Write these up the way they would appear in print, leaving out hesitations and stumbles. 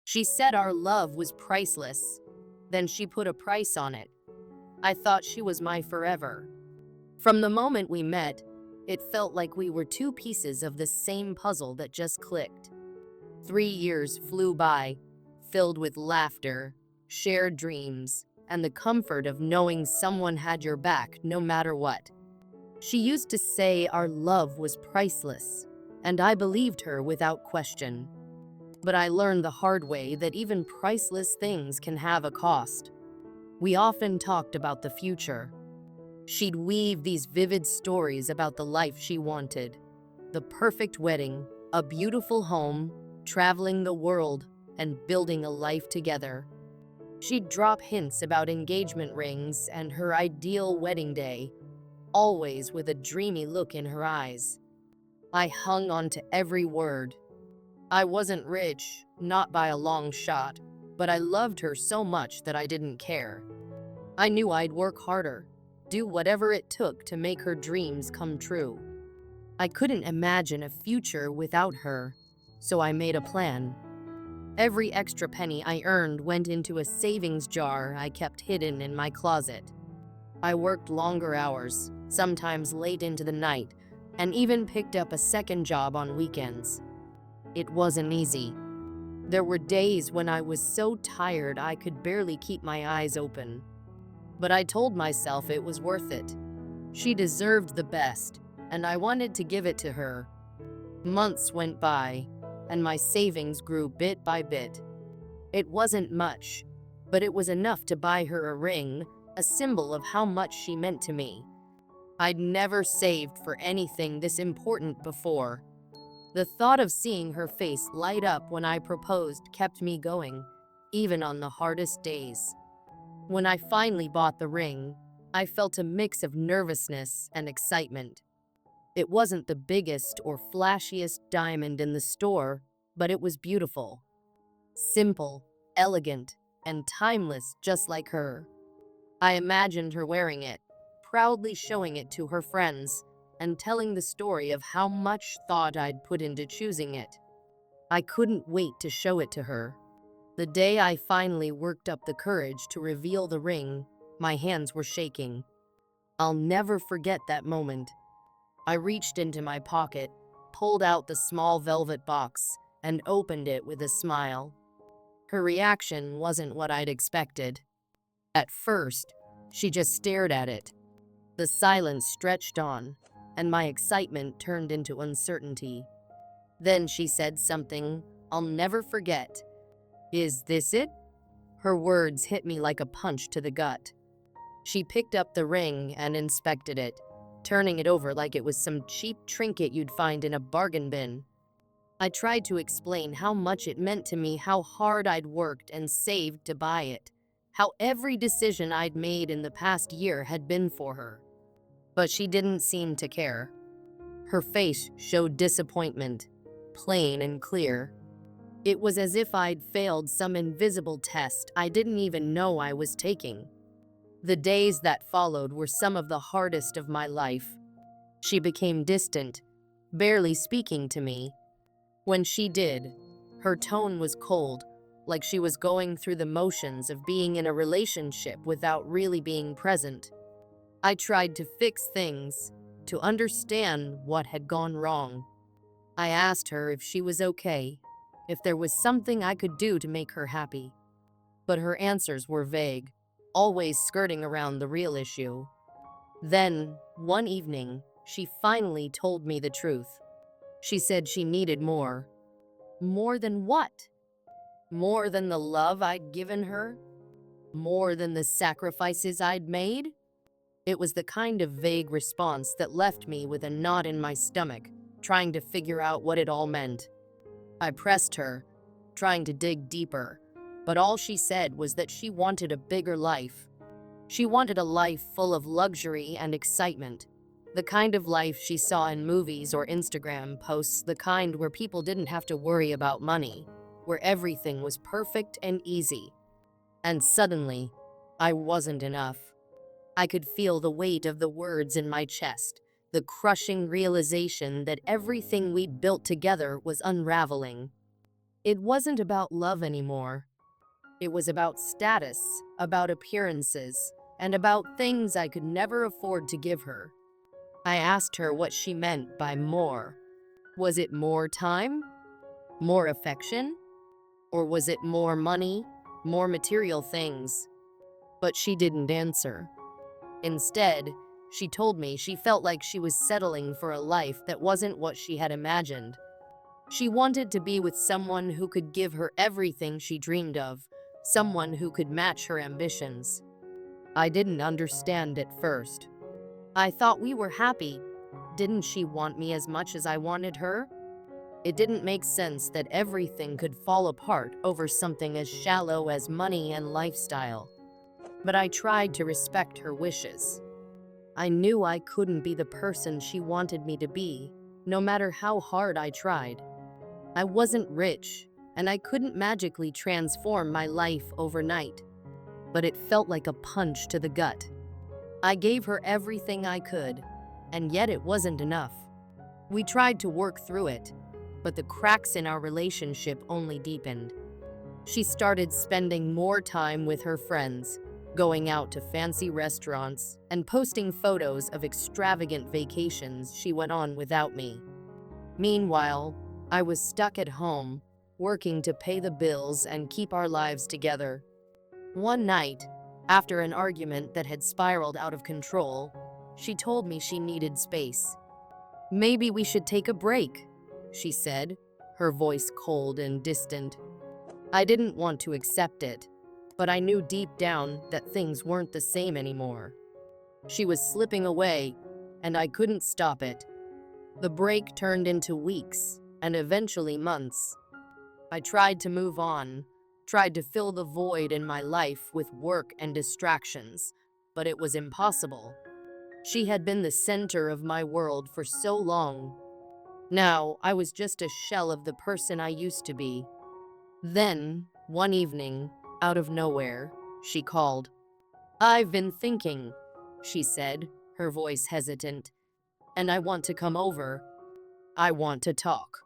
She said our love was priceless. Then she put a price on it. I thought she was my forever. From the moment we met, it felt like we were two pieces of the same puzzle that just clicked. 3 years flew by, filled with laughter, shared dreams, and the comfort of knowing someone had your back no matter what. She used to say our love was priceless, and I believed her without question. But I learned the hard way that even priceless things can have a cost. We often talked about the future. She'd weave these vivid stories about the life she wanted: the perfect wedding, a beautiful home, traveling the world, and building a life together. She'd drop hints about engagement rings and her ideal wedding day, always with a dreamy look in her eyes. I hung on to every word. I wasn't rich, not by a long shot, but I loved her so much that I didn't care. I knew I'd work harder, do whatever it took to make her dreams come true. I couldn't imagine a future without her, so I made a plan. Every extra penny I earned went into a savings jar I kept hidden in my closet. I worked longer hours, sometimes late into the night, and even picked up a second job on weekends. It wasn't easy. There were days when I was so tired I could barely keep my eyes open. But I told myself it was worth it. She deserved the best, and I wanted to give it to her. Months went by, and my savings grew bit by bit. It wasn't much, but it was enough to buy her a ring, a symbol of how much she meant to me. I'd never saved for anything this important before. The thought of seeing her face light up when I proposed kept me going, even on the hardest days. When I finally bought the ring, I felt a mix of nervousness and excitement. It wasn't the biggest or flashiest diamond in the store, but it was beautiful. Simple, elegant, and timeless, just like her. I imagined her wearing it, proudly showing it to her friends, and telling the story of how much thought I'd put into choosing it. I couldn't wait to show it to her. The day I finally worked up the courage to reveal the ring, my hands were shaking. I'll never forget that moment. I reached into my pocket, pulled out the small velvet box, and opened it with a smile. Her reaction wasn't what I'd expected. At first, she just stared at it. The silence stretched on, and my excitement turned into uncertainty. Then she said something I'll never forget. "Is this it?" Her words hit me like a punch to the gut. She picked up the ring and inspected it, turning it over like it was some cheap trinket you'd find in a bargain bin. I tried to explain how much it meant to me, how hard I'd worked and saved to buy it, how every decision I'd made in the past year had been for her. But she didn't seem to care. Her face showed disappointment, plain and clear. It was as if I'd failed some invisible test I didn't even know I was taking. The days that followed were some of the hardest of my life. She became distant, barely speaking to me. When she did, her tone was cold, like she was going through the motions of being in a relationship without really being present. I tried to fix things, to understand what had gone wrong. I asked her if she was okay, if there was something I could do to make her happy. But her answers were vague, always skirting around the real issue. Then, one evening, she finally told me the truth. She said she needed more. More than what? More than the love I'd given her? More than the sacrifices I'd made? It was the kind of vague response that left me with a knot in my stomach, trying to figure out what it all meant. I pressed her, trying to dig deeper, but all she said was that she wanted a bigger life. She wanted a life full of luxury and excitement, the kind of life she saw in movies or Instagram posts, the kind where people didn't have to worry about money, where everything was perfect and easy. And suddenly, I wasn't enough. I could feel the weight of the words in my chest, the crushing realization that everything we'd built together was unraveling. It wasn't about love anymore. It was about status, about appearances, and about things I could never afford to give her. I asked her what she meant by more. Was it more time? More affection? Or was it more money? More material things? But she didn't answer. Instead, she told me she felt like she was settling for a life that wasn't what she had imagined. She wanted to be with someone who could give her everything she dreamed of, someone who could match her ambitions. I didn't understand at first. I thought we were happy. Didn't she want me as much as I wanted her? It didn't make sense that everything could fall apart over something as shallow as money and lifestyle. But I tried to respect her wishes. I knew I couldn't be the person she wanted me to be, no matter how hard I tried. I wasn't rich, and I couldn't magically transform my life overnight. But it felt like a punch to the gut. I gave her everything I could, and yet it wasn't enough. We tried to work through it, but the cracks in our relationship only deepened. She started spending more time with her friends, going out to fancy restaurants, and posting photos of extravagant vacations she went on without me. Meanwhile, I was stuck at home, working to pay the bills and keep our lives together. One night, after an argument that had spiraled out of control, she told me she needed space. "Maybe we should take a break," she said, her voice cold and distant. I didn't want to accept it, but I knew deep down that things weren't the same anymore. She was slipping away, and I couldn't stop it. The break turned into weeks, and eventually months. I tried to move on, tried to fill the void in my life with work and distractions, but it was impossible. She had been the center of my world for so long. Now, I was just a shell of the person I used to be. Then, one evening, out of nowhere, she called. "I've been thinking," she said, her voice hesitant, "and I want to come over. I want to talk."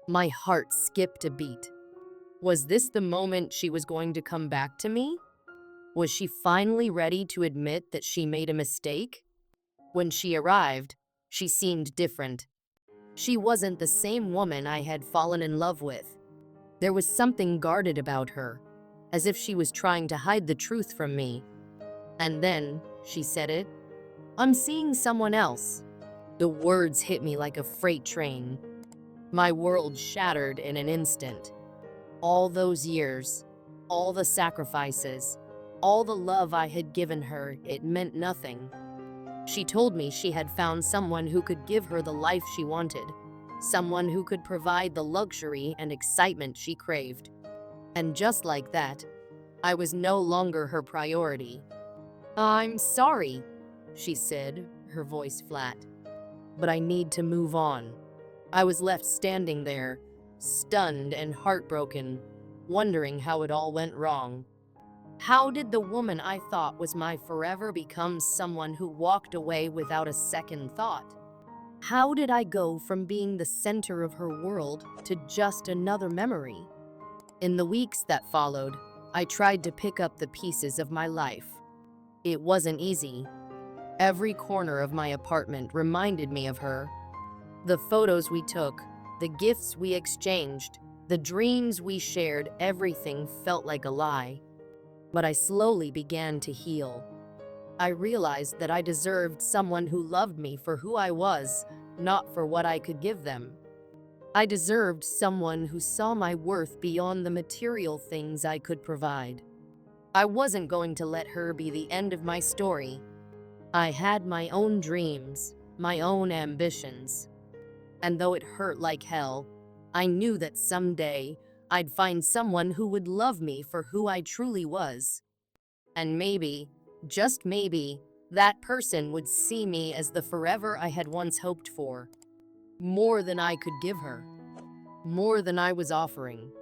My heart skipped a beat. Was this the moment she was going to come back to me? Was she finally ready to admit that she made a mistake? When she arrived, she seemed different. She wasn't the same woman I had fallen in love with. There was something guarded about her, as if she was trying to hide the truth from me. And then, she said it, "I'm seeing someone else." The words hit me like a freight train. My world shattered in an instant. All those years, all the sacrifices, all the love I had given her, it meant nothing. She told me she had found someone who could give her the life she wanted, someone who could provide the luxury and excitement she craved. And just like that, I was no longer her priority. "I'm sorry," she said, her voice flat, "but I need to move on." I was left standing there, stunned and heartbroken, wondering how it all went wrong. How did the woman I thought was my forever become someone who walked away without a second thought? How did I go from being the center of her world to just another memory? In the weeks that followed, I tried to pick up the pieces of my life. It wasn't easy. Every corner of my apartment reminded me of her. The photos we took, the gifts we exchanged, the dreams we shared, everything felt like a lie. But I slowly began to heal. I realized that I deserved someone who loved me for who I was, not for what I could give them. I deserved someone who saw my worth beyond the material things I could provide. I wasn't going to let her be the end of my story. I had my own dreams, my own ambitions. And though it hurt like hell, I knew that someday I'd find someone who would love me for who I truly was. And maybe, just maybe, that person would see me as the forever I had once hoped for. More than I could give her. More than I was offering.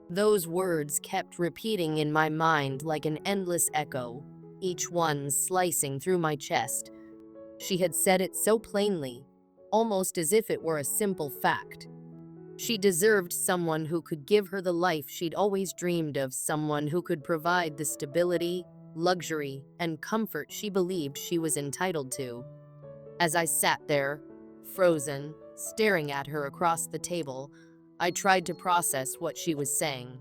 Those words kept repeating in my mind like an endless echo, each one slicing through my chest. She had said it so plainly, almost as if it were a simple fact. She deserved someone who could give her the life she'd always dreamed of, someone who could provide the stability, luxury, and comfort she believed she was entitled to. As I sat there, frozen, staring at her across the table, I tried to process what she was saying.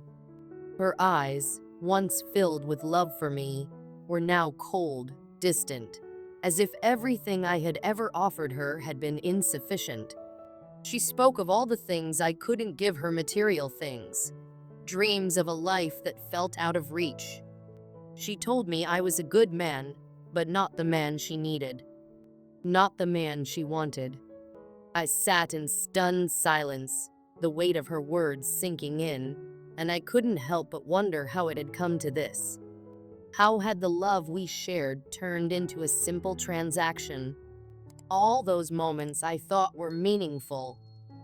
Her eyes, once filled with love for me, were now cold, distant, as if everything I had ever offered her had been insufficient. She spoke of all the things I couldn't give her, material things, dreams of a life that felt out of reach. She told me I was a good man, but not the man she needed, not the man she wanted. I sat in stunned silence, the weight of her words sinking in, and I couldn't help but wonder how it had come to this. How had the love we shared turned into a simple transaction? All those moments I thought were meaningful,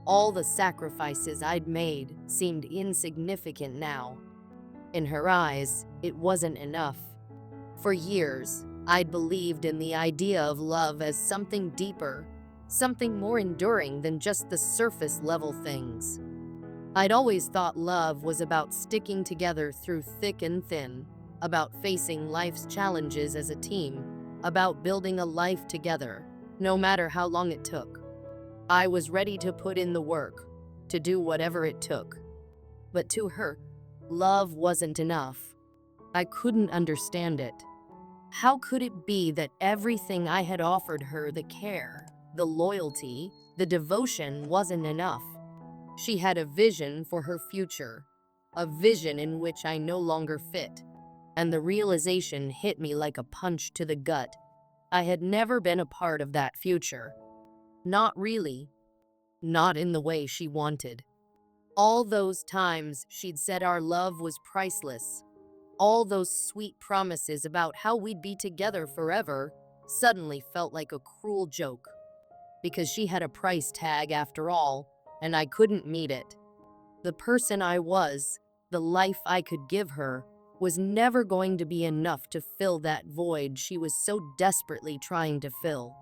all the sacrifices I'd made seemed insignificant now. In her eyes, it wasn't enough. For years, I'd believed in the idea of love as something deeper, something more enduring than just the surface level things. I'd always thought love was about sticking together through thick and thin, about facing life's challenges as a team, about building a life together, no matter how long it took. I was ready to put in the work, to do whatever it took. But to her, love wasn't enough. I couldn't understand it. How could it be that everything I had offered her, the care, the loyalty, the devotion, wasn't enough? She had a vision for her future, a vision in which I no longer fit. And the realization hit me like a punch to the gut. I had never been a part of that future. Not really. Not in the way she wanted. All those times she'd said our love was priceless, all those sweet promises about how we'd be together forever, suddenly felt like a cruel joke. Because she had a price tag after all, and I couldn't meet it. The person I was, the life I could give her, was never going to be enough to fill that void she was so desperately trying to fill.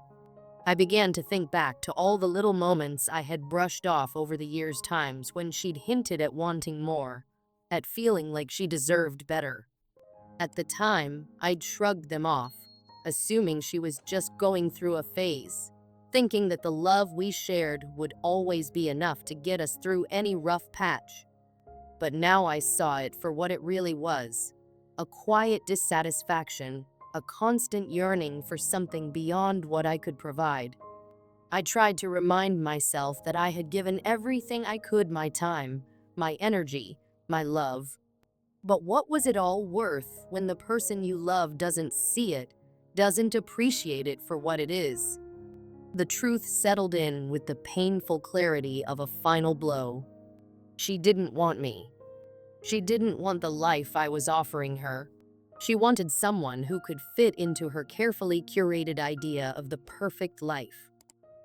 I began to think back to all the little moments I had brushed off over the years, times when she'd hinted at wanting more, at feeling like she deserved better. At the time, I'd shrugged them off, assuming she was just going through a phase, thinking that the love we shared would always be enough to get us through any rough patch. But now I saw it for what it really was, a quiet dissatisfaction, a constant yearning for something beyond what I could provide. I tried to remind myself that I had given everything I could, my time, my energy, my love. But what was it all worth when the person you love doesn't see it, doesn't appreciate it for what it is? The truth settled in with the painful clarity of a final blow. She didn't want me. She didn't want the life I was offering her. She wanted someone who could fit into her carefully curated idea of the perfect life.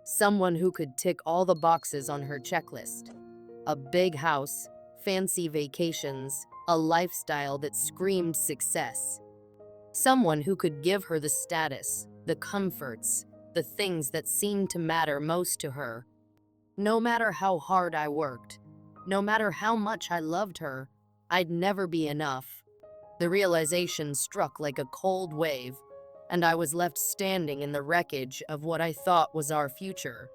Someone who could tick all the boxes on her checklist. A big house, fancy vacations, a lifestyle that screamed success. Someone who could give her the status, the comforts, the things that seemed to matter most to her. No matter how hard I worked, no matter how much I loved her, I'd never be enough. The realization struck like a cold wave, and I was left standing in the wreckage of what I thought was our future.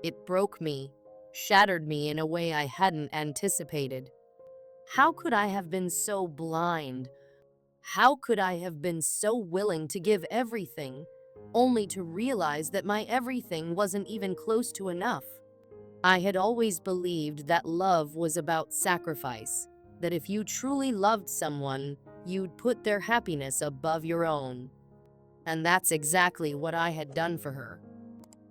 It broke me, shattered me in a way I hadn't anticipated. How could I have been so blind? How could I have been so willing to give everything, only to realize that my everything wasn't even close to enough? I had always believed that love was about sacrifice, that if you truly loved someone, you'd put their happiness above your own. And that's exactly what I had done for her.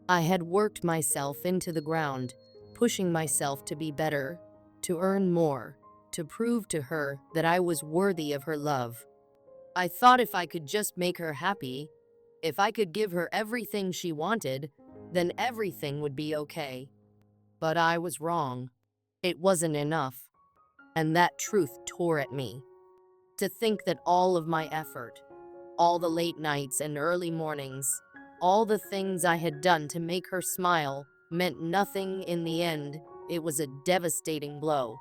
I had worked myself into the ground, pushing myself to be better, to earn more, to prove to her that I was worthy of her love. I thought if I could just make her happy, if I could give her everything she wanted, then everything would be okay. But I was wrong. It wasn't enough. And that truth tore at me. To think that all of my effort, all the late nights and early mornings, all the things I had done to make her smile, meant nothing in the end, It was a devastating blow.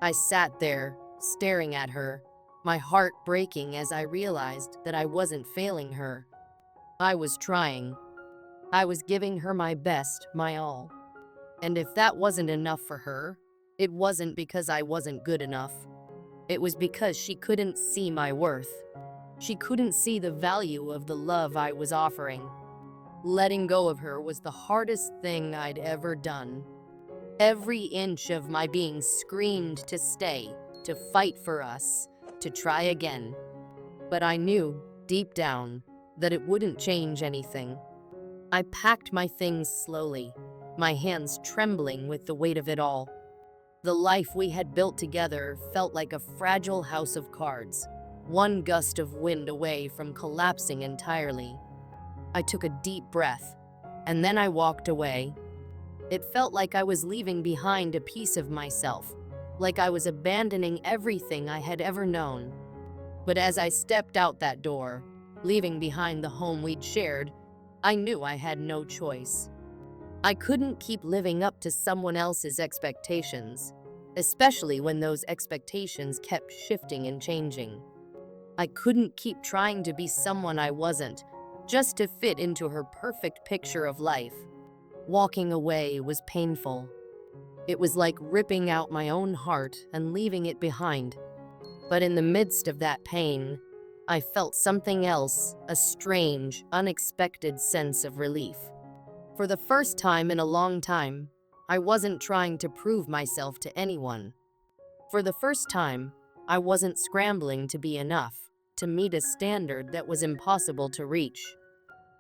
I sat there, staring at her, my heart breaking as I realized that I wasn't failing her. I was trying. I was giving her my best, my all. And if that wasn't enough for her, it wasn't because I wasn't good enough. It was because she couldn't see my worth. She couldn't see the value of the love I was offering. Letting go of her was the hardest thing I'd ever done. Every inch of my being screamed to stay, to fight for us, to try again. But I knew, deep down, that it wouldn't change anything. I packed my things slowly, my hands trembling with the weight of it all. The life we had built together felt like a fragile house of cards, one gust of wind away from collapsing entirely. I took a deep breath, and then I walked away. It felt like I was leaving behind a piece of myself, like I was abandoning everything I had ever known. But as I stepped out that door, leaving behind the home we'd shared, I knew I had no choice. I couldn't keep living up to someone else's expectations, especially when those expectations kept shifting and changing. I couldn't keep trying to be someone I wasn't, just to fit into her perfect picture of life. Walking away was painful. It was like ripping out my own heart and leaving it behind. But in the midst of that pain, I felt something else, a strange, unexpected sense of relief. For the first time in a long time, I wasn't trying to prove myself to anyone. For the first time, I wasn't scrambling to be enough, to meet a standard that was impossible to reach.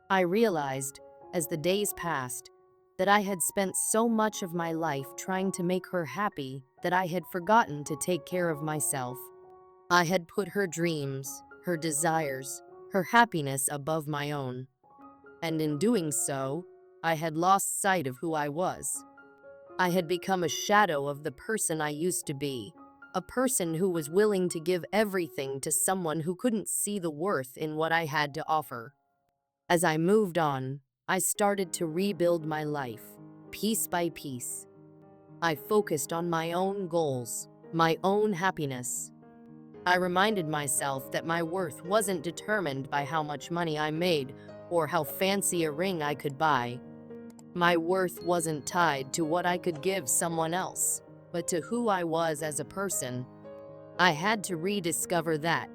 I realized, as the days passed, that I had spent so much of my life trying to make her happy that I had forgotten to take care of myself. I had put her dreams, her desires, her happiness above my own. And in doing so, I had lost sight of who I was. I had become a shadow of the person I used to be, a person who was willing to give everything to someone who couldn't see the worth in what I had to offer. As I moved on, I started to rebuild my life, piece by piece. I focused on my own goals, my own happiness. I reminded myself that my worth wasn't determined by how much money I made or how fancy a ring I could buy. My worth wasn't tied to what I could give someone else, but to who I was as a person. I had to rediscover that,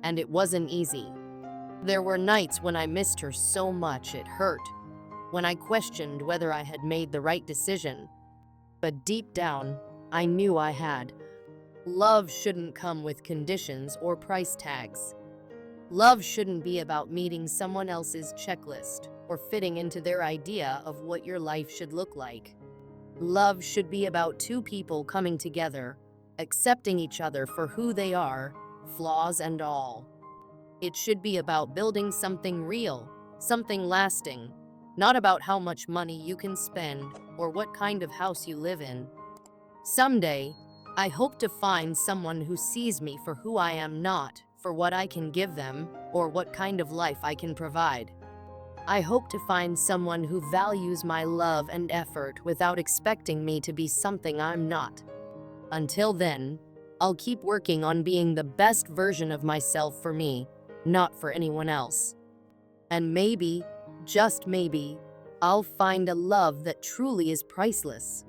and it wasn't easy. There were nights when I missed her so much it hurt, when I questioned whether I had made the right decision. But deep down, I knew I had. Love shouldn't come with conditions or price tags. Love shouldn't be about meeting someone else's checklist or fitting into their idea of what your life should look like. Love should be about two people coming together, accepting each other for who they are, flaws and all. It should be about building something real, something lasting, not about how much money you can spend or what kind of house you live in. Someday, I hope to find someone who sees me for who I am, not for what I can give them or what kind of life I can provide. I hope to find someone who values my love and effort without expecting me to be something I'm not. Until then, I'll keep working on being the best version of myself for me, not for anyone else. And maybe, just maybe, I'll find a love that truly is priceless.